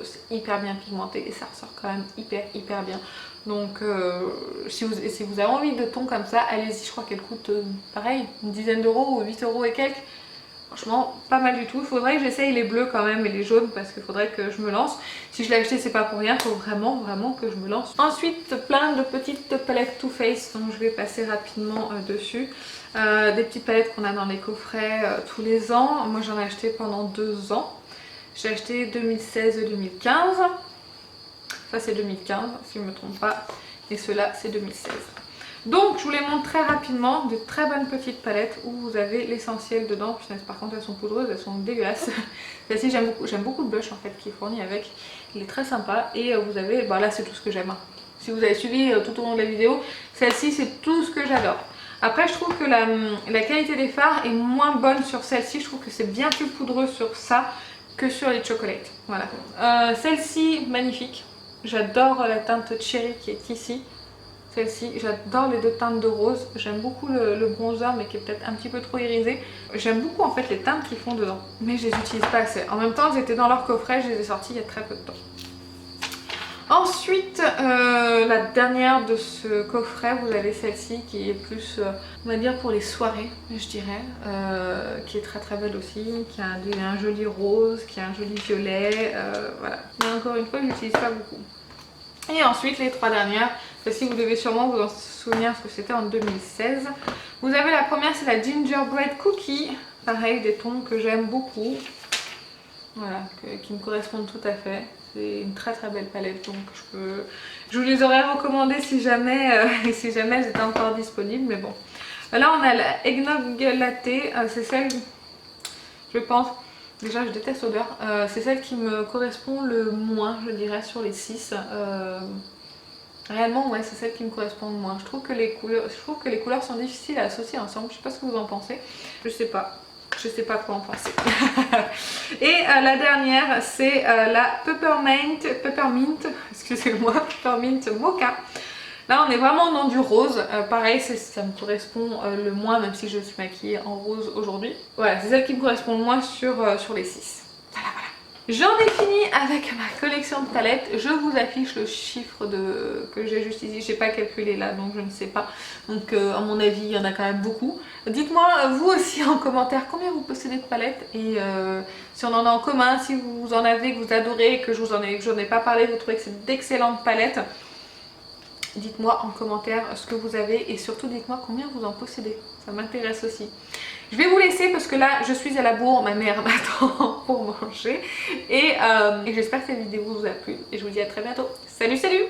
c'est hyper bien pigmenté et ça ressort quand même hyper bien. Donc si vous avez envie de tons comme ça, allez-y. Je crois qu'elle coûte pareil, une dizaine d'euros ou 8 € et quelques. Franchement, pas mal du tout. Il faudrait que j'essaye les bleus quand même et les jaunes parce qu'il faudrait que je me lance. Si je l'ai acheté, c'est pas pour rien. Il faut vraiment que je me lance. Ensuite, plein de petites palettes Too Faced, donc je vais passer rapidement dessus. Des petites palettes qu'on a dans les coffrets tous les ans. Moi, j'en ai acheté pendant 2 ans. J'ai acheté 2016 et 2015. Ça, c'est 2015, si je ne me trompe pas. Et ceux-là, c'est 2016. Donc je vous les montre très rapidement, de très bonnes petites palettes où vous avez l'essentiel dedans. Par contre elles sont poudreuses, elles sont dégueulasses. Celle-ci j'aime beaucoup le blush en fait qui est fourni avec, il est très sympa. Et vous avez, bah là c'est tout ce que j'aime. Si vous avez suivi tout au long de la vidéo, celle-ci c'est tout ce que j'adore. Après je trouve que la qualité des fards est moins bonne sur celle-ci, je trouve que c'est bien plus poudreux sur ça que sur les chocolates. Voilà. Celle-ci magnifique, j'adore la teinte Cherry qui est ici. Celle-ci, j'adore les deux teintes de rose. J'aime beaucoup le bronzer mais qui est peut-être un petit peu trop irisé. J'aime beaucoup en fait les teintes qu'ils font dedans. Mais je les utilise pas assez. En même temps, elles étaient dans leur coffret, je les ai sorties il y a très peu de temps. Ensuite, la dernière de ce coffret, vous avez celle-ci qui est plus, on va dire pour les soirées, je dirais. Qui est très très belle aussi, qui a un joli rose, qui a un joli violet. Voilà. Mais encore une fois, je l'utilise pas beaucoup. Et ensuite les trois dernières, celle-ci vous devez sûrement vous en souvenir parce que c'était en 2016. Vous avez la première, c'est la Gingerbread Cookie. Pareil, des tons que j'aime beaucoup. Voilà, qui me correspondent tout à fait. C'est une très très belle palette, donc je vous les aurais recommandées si jamais elles étaient encore disponibles, mais bon. Là on a la Eggnog Latte, c'est celle, je pense, Déjà je déteste l'odeur, c'est celle qui me correspond le moins je dirais sur les 6. Réellement ouais c'est celle qui me correspond le moins. Je trouve que les couleurs sont difficiles à associer ensemble, je sais pas ce que vous en pensez. Je sais pas quoi en penser. Et la dernière c'est la Peppermint, excusez-moi, Peppermint Mocha. Là on est vraiment dans du rose, pareil ça me correspond le moins même si je suis maquillée en rose aujourd'hui. Voilà c'est celle qui me correspond le moins sur les 6. Voilà voilà. J'en ai fini avec ma collection de palettes, je vous affiche le chiffre que j'ai juste ici, je n'ai pas calculé là donc je ne sais pas. Donc à mon avis il y en a quand même beaucoup. Dites-moi vous aussi en commentaire combien vous possédez de palettes et si on en a en commun, si vous en avez, que vous adorez, que je n'en ai pas parlé, vous trouvez que c'est d'excellentes palettes. Dites-moi en commentaire ce que vous avez et surtout dites-moi combien vous en possédez, ça m'intéresse aussi. Je vais vous laisser parce que là je suis à la bourre, ma mère m'attend pour manger et j'espère que cette vidéo vous a plu et je vous dis à très bientôt. Salut salut!